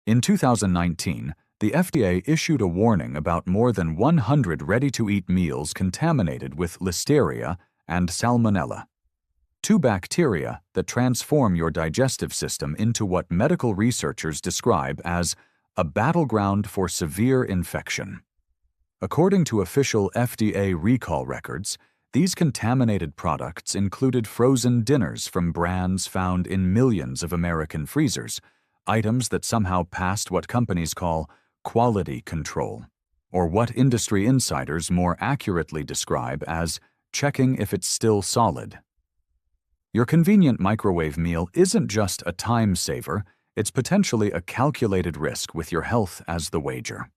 In 2019, the FDA issued a warning about more than 100 ready-to-eat meals contaminated with Listeria and Salmonella, two bacteria that transform your digestive system into what medical researchers describe as a battleground for severe infection. According to official FDA recall records, these contaminated products included frozen dinners from brands found in millions of American freezers, items that somehow passed what companies call quality control, or what industry insiders more accurately describe as checking if it's still solid. Your convenient microwave meal isn't just a time saver, it's potentially a calculated risk with your health as the wager.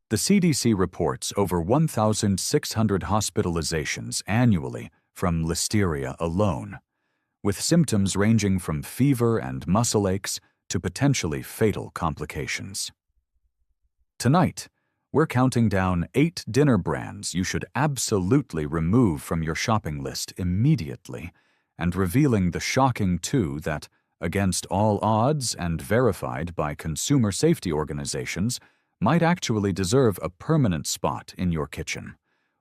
The CDC reports over 1,600 hospitalizations annually from Listeria alone, with symptoms ranging from fever and muscle aches to potentially fatal complications. Tonight, we're counting down 8 dinner brands you should absolutely remove from your shopping list immediately, and revealing the shocking two that, against all odds and verified by consumer safety organizations, might actually deserve a permanent spot in your kitchen.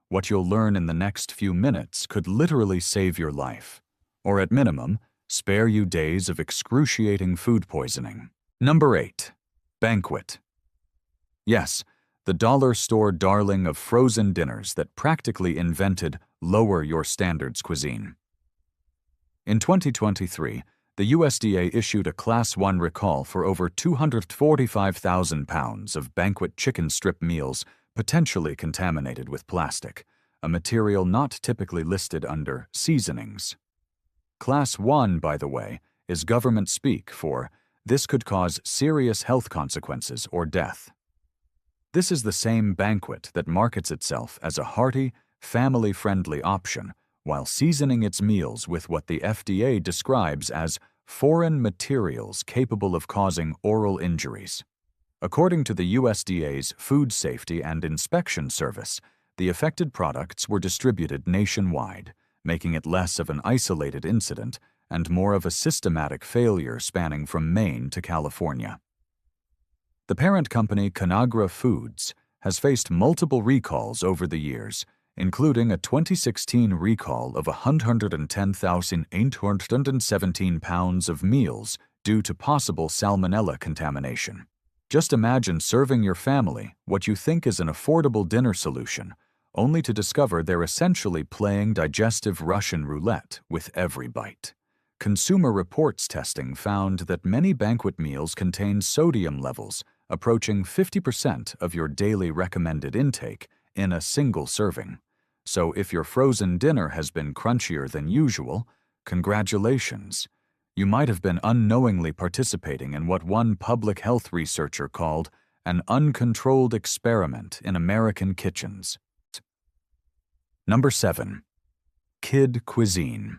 What you'll learn in the next few minutes could literally save your life, or at minimum, spare you days of excruciating food poisoning. Number 8. Banquet. Yes, the dollar store darling of frozen dinners that practically invented lower your standards cuisine. In 2023, the USDA issued a Class 1 recall for over 245,000 pounds of banquet chicken strip meals potentially contaminated with plastic, a material not typically listed under seasonings. Class 1, by the way, is government speak for this could cause serious health consequences or death. This is the same banquet that markets itself as a hearty, family-friendly option while seasoning its meals with what the FDA describes as foreign materials capable of causing oral injuries. According to the USDA's Food Safety and Inspection Service, the affected products were distributed nationwide, making it less of an isolated incident and more of a systematic failure spanning from Maine to California. The parent company Conagra Foods has faced multiple recalls over the years, including a 2016 recall of 110,817 pounds of meals due to possible salmonella contamination. Just imagine serving your family what you think is an affordable dinner solution, only to discover they're essentially playing digestive Russian roulette with every bite. Consumer Reports testing found that many banquet meals contain sodium levels approaching 50% of your daily recommended intake in a single serving. So if your frozen dinner has been crunchier than usual, congratulations. You might have been unknowingly participating in what one public health researcher called an uncontrolled experiment in American kitchens. Number 7. Kid cuisine.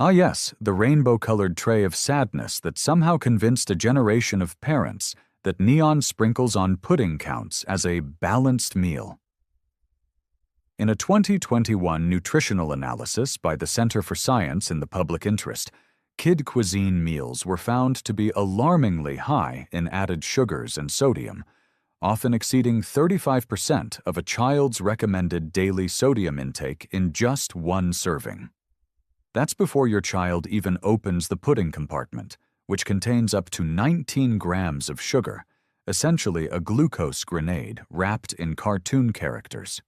Ah yes, the rainbow-colored tray of sadness that somehow convinced a generation of parents that neon sprinkles on pudding counts as a balanced meal. In a 2021 nutritional analysis by the Center for Science in the Public Interest, kid cuisine meals were found to be alarmingly high in added sugars and sodium, often exceeding 35% of a child's recommended daily sodium intake in just one serving. That's before your child even opens the pudding compartment, which contains up to 19 grams of sugar, essentially a glucose grenade wrapped in cartoon characters.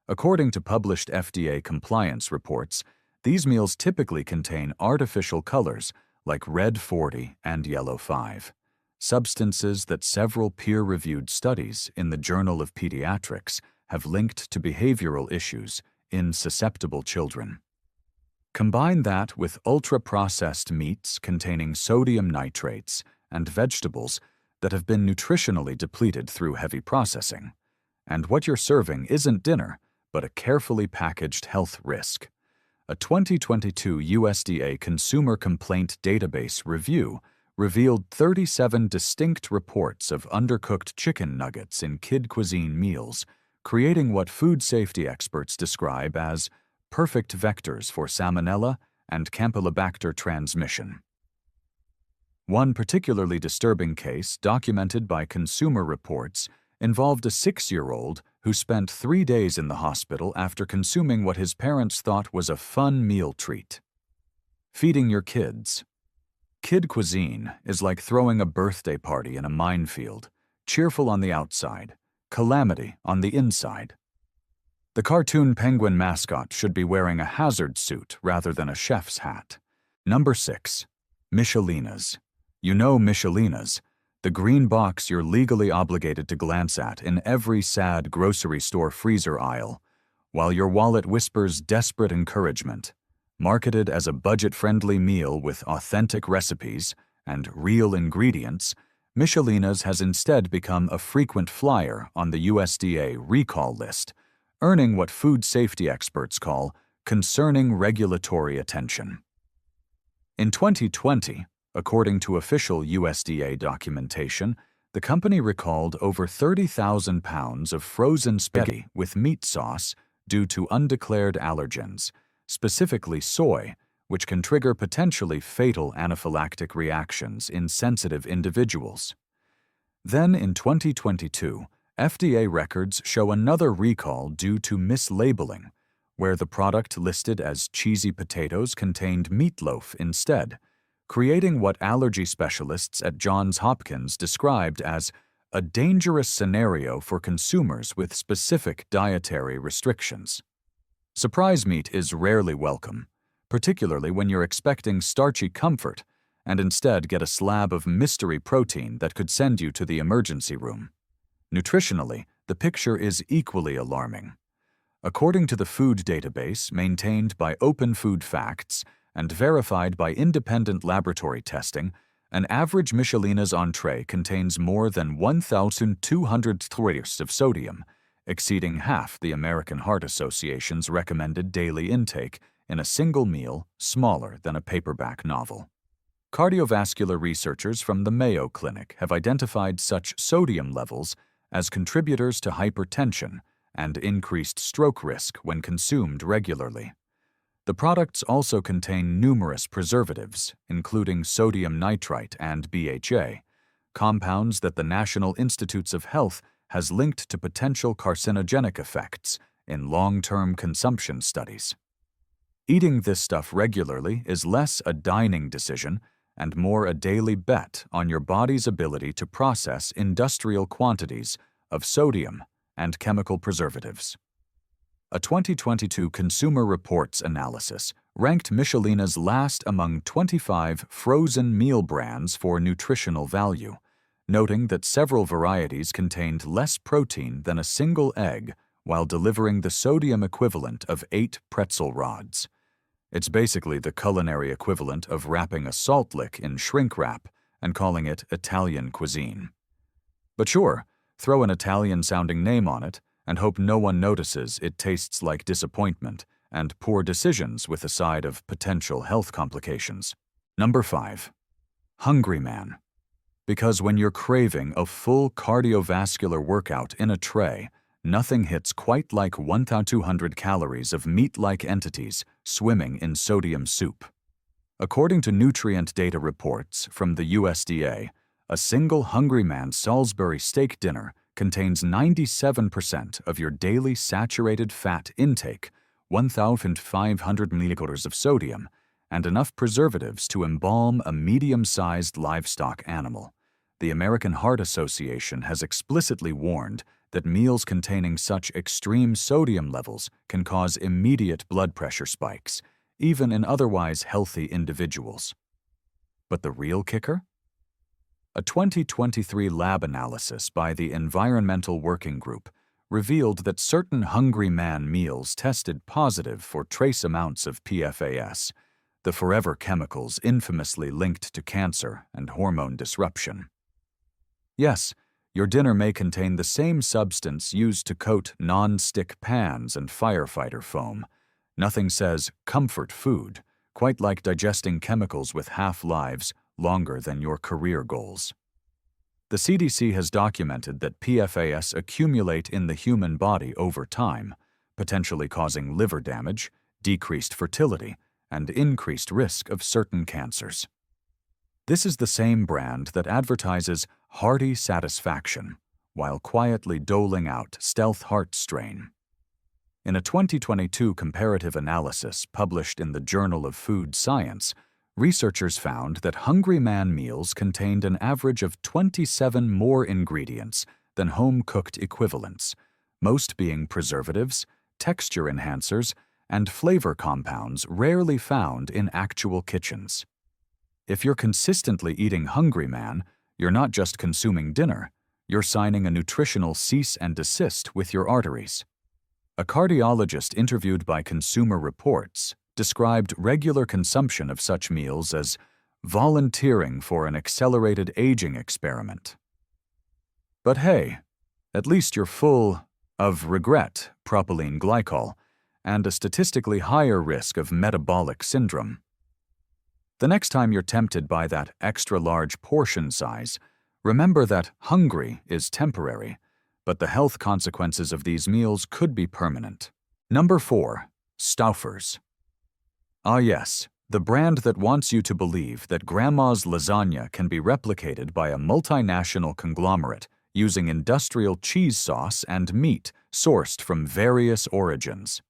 According to published FDA compliance reports, these meals typically contain artificial colors like red 40 and yellow 5, substances that several peer-reviewed studies in the Journal of Pediatrics have linked to behavioral issues in susceptible children. Combine that with ultra-processed meats containing sodium nitrates and vegetables that have been nutritionally depleted through heavy processing, and what you're serving isn't dinner, but a carefully packaged health risk. A 2022 USDA Consumer Complaint Database review revealed 37 distinct reports of undercooked chicken nuggets in kid cuisine meals, creating what food safety experts describe as perfect vectors for salmonella and campylobacter transmission. One particularly disturbing case documented by Consumer Reports involved a 6-year-old who spent 3 days in the hospital after consuming what his parents thought was a fun meal treat. Feeding your kids. Kid cuisine is like throwing a birthday party in a minefield, cheerful on the outside, calamity on the inside. The cartoon penguin mascot should be wearing a hazard suit rather than a chef's hat. Number 6. Michelinas. You know Michelinas, the green box you're legally obligated to glance at in every sad grocery store freezer aisle, while your wallet whispers desperate encouragement. Marketed as a budget-friendly meal with authentic recipes and real ingredients, Michelinas has instead become a frequent flyer on the USDA recall list, earning what food safety experts call concerning regulatory attention. In 2020, according to official USDA documentation, the company recalled over 30,000 pounds of frozen spaghetti with meat sauce due to undeclared allergens, specifically soy, which can trigger potentially fatal anaphylactic reactions in sensitive individuals. Then in 2022, FDA records show another recall due to mislabeling, where the product listed as cheesy potatoes contained meatloaf instead, creating what allergy specialists at Johns Hopkins described as a dangerous scenario for consumers with specific dietary restrictions. Surprise meat is rarely welcome, particularly when you're expecting starchy comfort and instead get a slab of mystery protein that could send you to the emergency room. Nutritionally, the picture is equally alarming. According to the food database maintained by Open Food Facts and verified by independent laboratory testing, an average Michelinas entree contains more than 1,200 calories of sodium, exceeding half the American Heart Association's recommended daily intake in a single meal smaller than a paperback novel. Cardiovascular researchers from the Mayo Clinic have identified such sodium levels as contributors to hypertension and increased stroke risk when consumed regularly. The products also contain numerous preservatives, including sodium nitrite and BHA, compounds that the National Institutes of Health has linked to potential carcinogenic effects in long-term consumption studies. Eating this stuff regularly is less a dining decision and more a daily bet on your body's ability to process industrial quantities of sodium and chemical preservatives. A 2022 Consumer Reports analysis ranked Michelinas last among 25 frozen meal brands for nutritional value, noting that several varieties contained less protein than a single egg while delivering the sodium equivalent of 8 pretzel rods. It's basically the culinary equivalent of wrapping a salt lick in shrink wrap and calling it Italian cuisine. But sure, throw an Italian-sounding name on it and hope no one notices it tastes like disappointment and poor decisions with a side of potential health complications. Number 5. Hungry Man. Because when you're craving a full cardiovascular workout in a tray, nothing hits quite like 1,200 calories of meat-like entities swimming in sodium soup. According to nutrient data reports from the USDA, a single Hungry Man Salisbury steak dinner contains 97% of your daily saturated fat intake, 1,500 milliliters of sodium, and enough preservatives to embalm a medium-sized livestock animal. The American Heart Association has explicitly warned that meals containing such extreme sodium levels can cause immediate blood pressure spikes, even in otherwise healthy individuals. But the real kicker? A 2023 lab analysis by the Environmental Working Group revealed that certain Hungry Man meals tested positive for trace amounts of PFAS, the forever chemicals infamously linked to cancer and hormone disruption. Yes, your dinner may contain the same substance used to coat non-stick pans and firefighter foam. Nothing says comfort food quite like digesting chemicals with half-lives longer than your career goals. The CDC has documented that PFAS accumulate in the human body over time, potentially causing liver damage, decreased fertility, and increased risk of certain cancers. This is the same brand that advertises hearty satisfaction while quietly doling out stealth heart strain. In a 2022 comparative analysis published in the Journal of Food Science, researchers found that Hungry Man meals contained an average of 27 more ingredients than home-cooked equivalents, most being preservatives, texture enhancers, and flavor compounds rarely found in actual kitchens. If you're consistently eating Hungry Man, you're not just consuming dinner, you're signing a nutritional cease and desist with your arteries. A cardiologist interviewed by Consumer Reports described regular consumption of such meals as volunteering for an accelerated aging experiment. But hey, at least you're full of regret, propylene glycol, and a statistically higher risk of metabolic syndrome. The next time you're tempted by that extra-large portion size, remember that hungry is temporary, but the health consequences of these meals could be permanent. Number 4. Stouffer's. Ah yes, the brand that wants you to believe that grandma's lasagna can be replicated by a multinational conglomerate using industrial cheese sauce and meat sourced from various origins.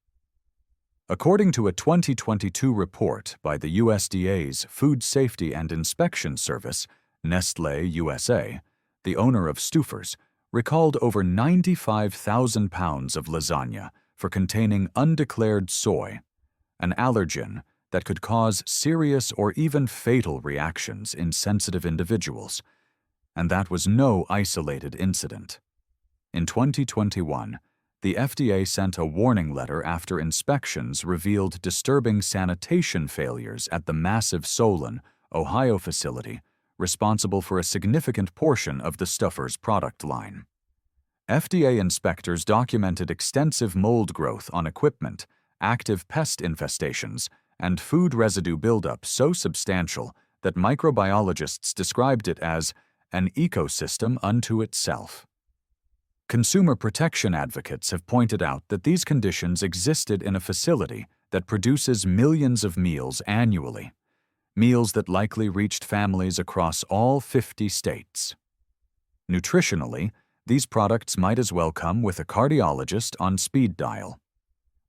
According to a 2022 report by the USDA's Food Safety and Inspection Service, Nestlé USA, the owner of Stouffer's, recalled over 95,000 pounds of lasagna for containing undeclared soy, an allergen that could cause serious or even fatal reactions in sensitive individuals, and that was no isolated incident. In 2021, the FDA sent a warning letter after inspections revealed disturbing sanitation failures at the massive Solon, Ohio facility, responsible for a significant portion of the Stouffer's product line. FDA inspectors documented extensive mold growth on equipment, active pest infestations, and food residue buildup so substantial that microbiologists described it as an ecosystem unto itself. Consumer protection advocates have pointed out that these conditions existed in a facility that produces millions of meals annually, meals that likely reached families across all 50 states. Nutritionally, these products might as well come with a cardiologist on speed dial.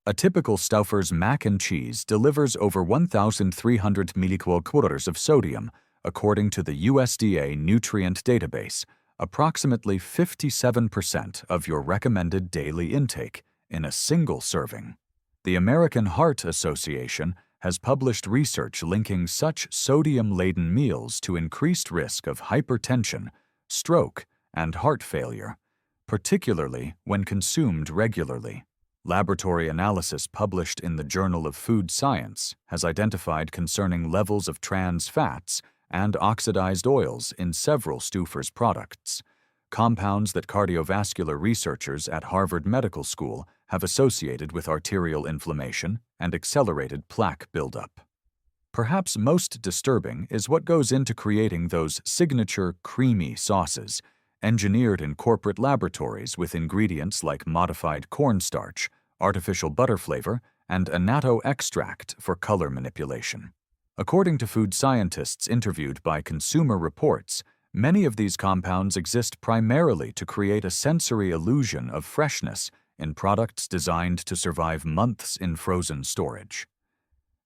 A typical Stouffer's mac and cheese delivers over 1,300 milliquarters of sodium, according to the USDA nutrient database, approximately 57% of your recommended daily intake in a single serving. The American Heart Association has published research linking such sodium-laden meals to increased risk of hypertension, stroke, and heart failure, particularly when consumed regularly. Laboratory analysis published in the Journal of Food Science has identified concerning levels of trans fats and oxidized oils in several Stouffer's products, compounds that cardiovascular researchers at Harvard Medical School have associated with arterial inflammation and accelerated plaque buildup. Perhaps most disturbing is what goes into creating those signature creamy sauces, engineered in corporate laboratories with ingredients like modified cornstarch, artificial butter flavor, and annatto extract for color manipulation. According to food scientists interviewed by Consumer Reports, many of these compounds exist primarily to create a sensory illusion of freshness in products designed to survive months in frozen storage.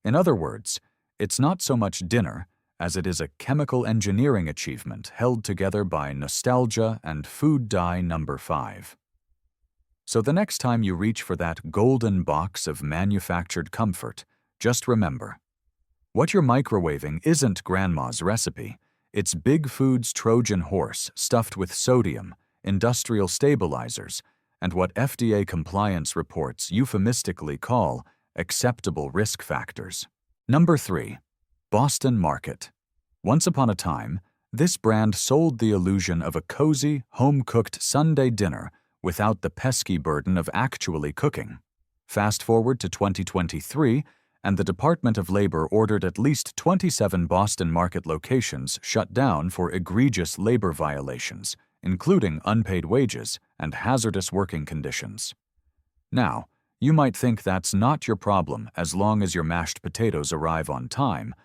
In other words, it's not so much dinner as it is a chemical engineering achievement held together by nostalgia and food dye number 5. So the next time you reach for that golden box of manufactured comfort, just remember, what you're microwaving isn't grandma's recipe. It's Big Food's Trojan horse stuffed with sodium, industrial stabilizers, and what FDA compliance reports euphemistically call acceptable risk factors. Number 3. Boston Market. Once upon a time, this brand sold the illusion of a cozy, home-cooked Sunday dinner without the pesky burden of actually cooking. Fast forward to 2023, and the Department of Labor ordered at least 27 Boston Market locations shut down for egregious labor violations, including unpaid wages and hazardous working conditions. Now, you might think that's not your problem as long as your mashed potatoes arrive on time,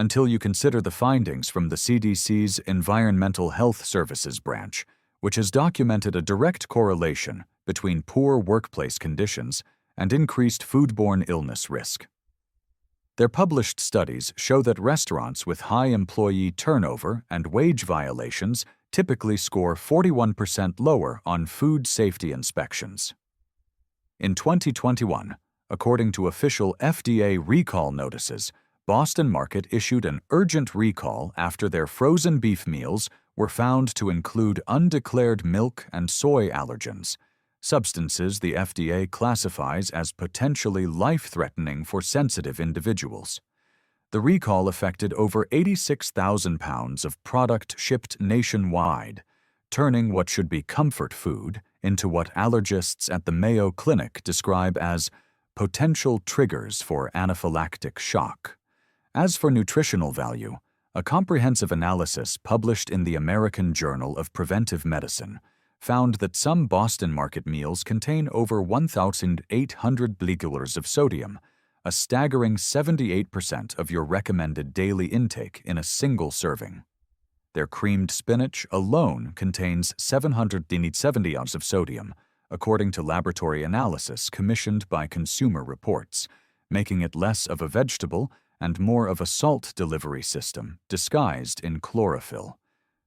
until you consider the findings from the CDC's Environmental Health Services branch, which has documented a direct correlation between poor workplace conditions and increased foodborne illness risk. Their published studies show that restaurants with high employee turnover and wage violations typically score 41% lower on food safety inspections. In 2021, according to official FDA recall notices, Boston Market issued an urgent recall after their frozen beef meals were found to include undeclared milk and soy allergens, substances the FDA classifies as potentially life-threatening for sensitive individuals. The recall affected over 86,000 pounds of product shipped nationwide, turning what should be comfort food into what allergists at the Mayo Clinic describe as potential triggers for anaphylactic shock. As for nutritional value, a comprehensive analysis published in the American Journal of Preventive Medicine found that some Boston Market meals contain over 1,800 mg of sodium, a staggering 78% of your recommended daily intake in a single serving. Their creamed spinach alone contains 770 ounces of sodium, according to laboratory analysis commissioned by Consumer Reports, making it less of a vegetable and more of a salt delivery system disguised in chlorophyll.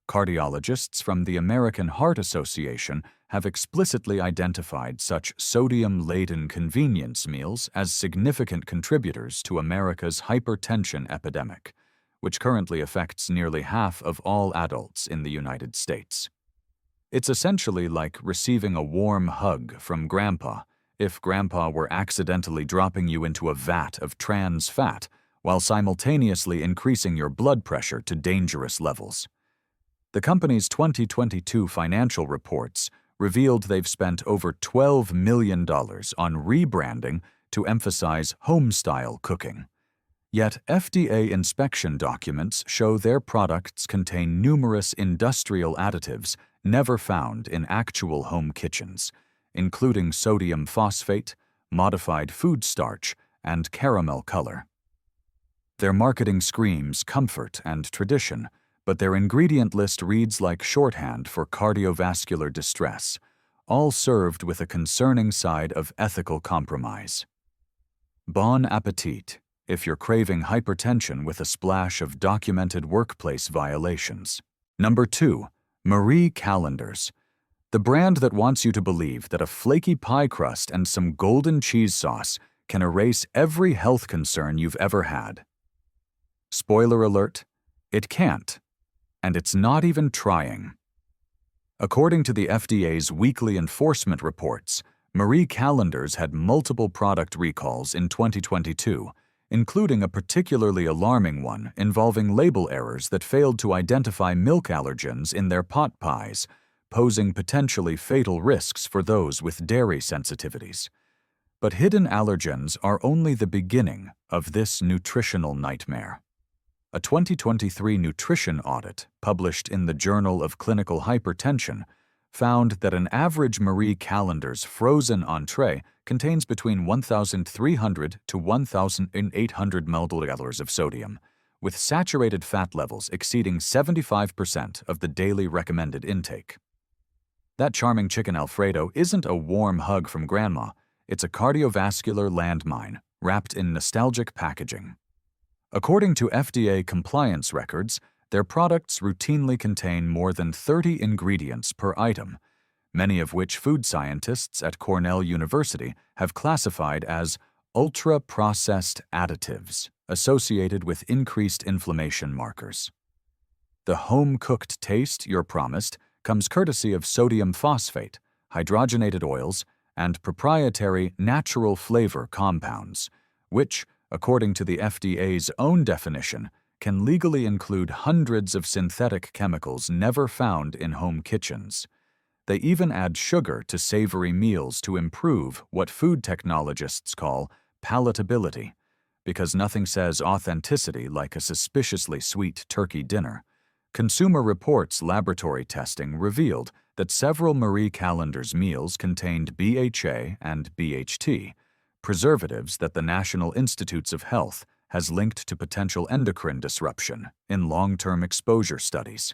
Cardiologists from the American Heart Association have explicitly identified such sodium-laden convenience meals as significant contributors to America's hypertension epidemic, which currently affects nearly half of all adults in the United States. It's essentially like receiving a warm hug from Grandpa if Grandpa were accidentally dropping you into a vat of trans fat while simultaneously increasing your blood pressure to dangerous levels. The company's 2022 financial reports revealed they've spent over $12 million on rebranding to emphasize home-style cooking. Yet FDA inspection documents show their products contain numerous industrial additives never found in actual home kitchens, including sodium phosphate, modified food starch, and caramel color. Their marketing screams comfort and tradition, but their ingredient list reads like shorthand for cardiovascular distress, all served with a concerning side of ethical compromise. Bon appetit if you're craving hypertension with a splash of documented workplace violations. Number 2. Marie Callender's, the brand that wants you to believe that a flaky pie crust and some golden cheese sauce can erase every health concern you've ever had. Spoiler alert, it can't. And it's not even trying. According to the FDA's weekly enforcement reports, Marie Callender's had multiple product recalls in 2022, including a particularly alarming one involving label errors that failed to identify milk allergens in their pot pies, posing potentially fatal risks for those with dairy sensitivities. But hidden allergens are only the beginning of this nutritional nightmare. A 2023 nutrition audit published in the Journal of Clinical Hypertension found that an average Marie Callender's frozen entree contains between 1,300 to 1,800 mg of sodium, with saturated fat levels exceeding 75% of the daily recommended intake. That charming chicken Alfredo isn't a warm hug from Grandma, it's a cardiovascular landmine wrapped in nostalgic packaging. According to FDA compliance records, their products routinely contain more than 30 ingredients per item, many of which food scientists at Cornell University have classified as ultra-processed additives associated with increased inflammation markers. The home-cooked taste you're promised comes courtesy of sodium phosphate, hydrogenated oils, and proprietary natural flavor compounds, which, according to the FDA's own definition, can legally include hundreds of synthetic chemicals never found in home kitchens. They even add sugar to savory meals to improve what food technologists call palatability, because nothing says authenticity like a suspiciously sweet turkey dinner. Consumer Reports laboratory testing revealed that several Marie Callender's meals contained BHA and BHT, preservatives that the National Institutes of Health has linked to potential endocrine disruption in long-term exposure studies.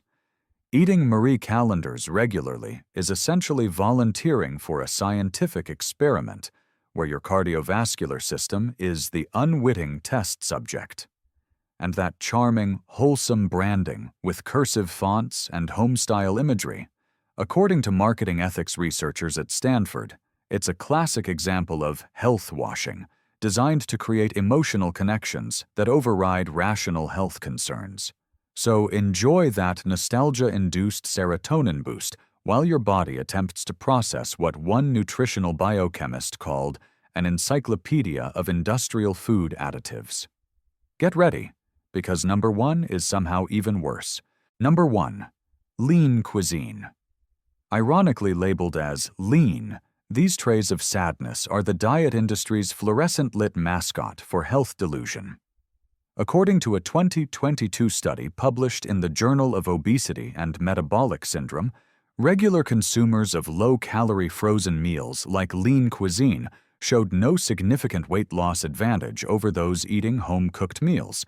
Eating Marie calendars regularly is essentially volunteering for a scientific experiment where your cardiovascular system is the unwitting test subject. And that charming, wholesome branding with cursive fonts and home-style imagery, according to marketing ethics researchers at Stanford, it's a classic example of health washing, designed to create emotional connections that override rational health concerns. So enjoy that nostalgia-induced serotonin boost while your body attempts to process what one nutritional biochemist called an encyclopedia of industrial food additives. Get ready, because number 1 is somehow even worse. Number 1. Lean cuisine. Ironically labeled as lean, these trays of sadness are the diet industry's fluorescent-lit mascot for health delusion. According to a 2022 study published in the Journal of Obesity and Metabolic Syndrome, regular consumers of low-calorie frozen meals like lean cuisine showed no significant weight loss advantage over those eating home-cooked meals,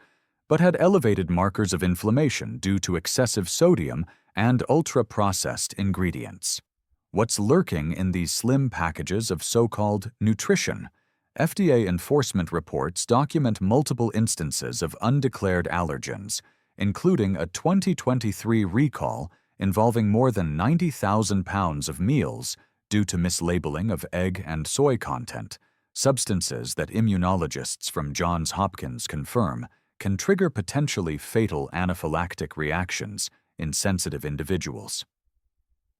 but had elevated markers of inflammation due to excessive sodium and ultra-processed ingredients. What's lurking in these slim packages of so-called nutrition? FDA enforcement reports document multiple instances of undeclared allergens, including a 2023 recall involving more than 90,000 pounds of meals due to mislabeling of egg and soy content, substances that immunologists from Johns Hopkins confirm can trigger potentially fatal anaphylactic reactions in sensitive individuals.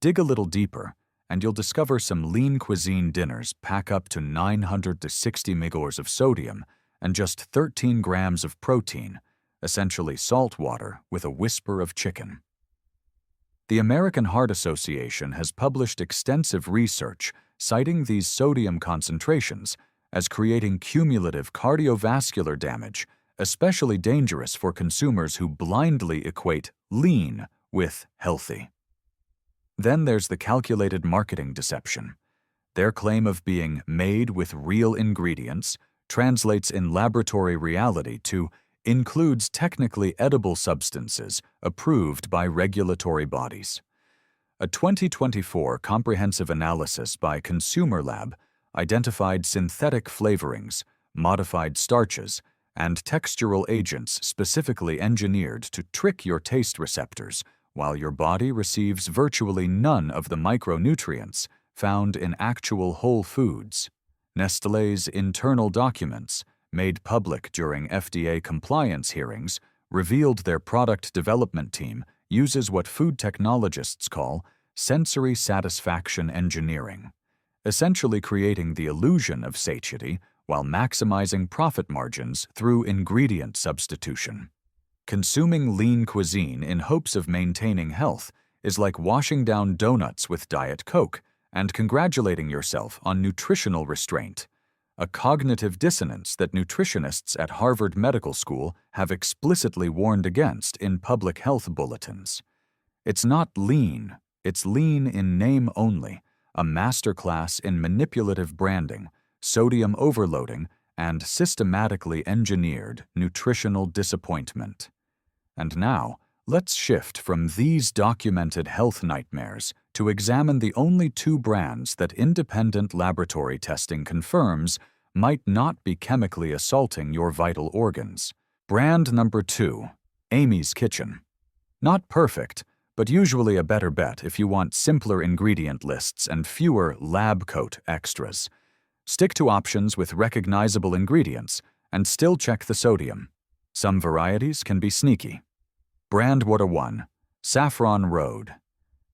Dig a little deeper, and you'll discover some lean cuisine dinners pack up to 900 to 60 mg of sodium and just 13 grams of protein, essentially salt water with a whisper of chicken. The American Heart Association has published extensive research citing these sodium concentrations as creating cumulative cardiovascular damage, especially dangerous for consumers who blindly equate lean with healthy. Then there's the calculated marketing deception. Their claim of being made with real ingredients translates in laboratory reality to includes technically edible substances approved by regulatory bodies. A 2024 comprehensive analysis by Consumer Lab identified synthetic flavorings, modified starches, and textural agents specifically engineered to trick your taste receptors, while your body receives virtually none of the micronutrients found in actual whole foods. Nestlé's internal documents, made public during FDA compliance hearings, revealed their product development team uses what food technologists call sensory satisfaction engineering, essentially creating the illusion of satiety while maximizing profit margins through ingredient substitution. Consuming lean cuisine in hopes of maintaining health is like washing down donuts with Diet Coke and congratulating yourself on nutritional restraint, a cognitive dissonance that nutritionists at Harvard Medical School have explicitly warned against in public health bulletins. It's not lean, it's lean in name only, a masterclass in manipulative branding, sodium overloading, and systematically engineered nutritional disappointment. And now, let's shift from these documented health nightmares to examine the only 2 brands that independent laboratory testing confirms might not be chemically assaulting your vital organs. Brand number 2, Amy's Kitchen. Not perfect, but usually a better bet if you want simpler ingredient lists and fewer lab coat extras. Stick to options with recognizable ingredients and still check the sodium. Some varieties can be sneaky. Brand Water 1, Saffron Road.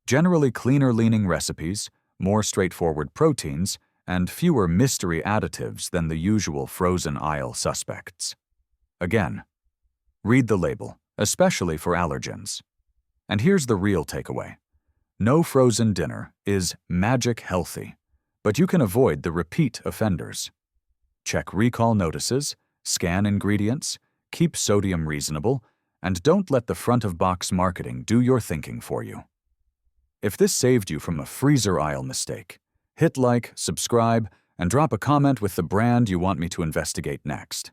Generally cleaner-leaning recipes, more straightforward proteins, and fewer mystery additives than the usual frozen aisle suspects. Again, read the label, especially for allergens. And here's the real takeaway. No frozen dinner is magic healthy, but you can avoid the repeat offenders. Check recall notices, scan ingredients, keep sodium reasonable, and don't let the front-of-box marketing do your thinking for you. If this saved you from a freezer aisle mistake, hit like, subscribe, and drop a comment with the brand you want me to investigate next.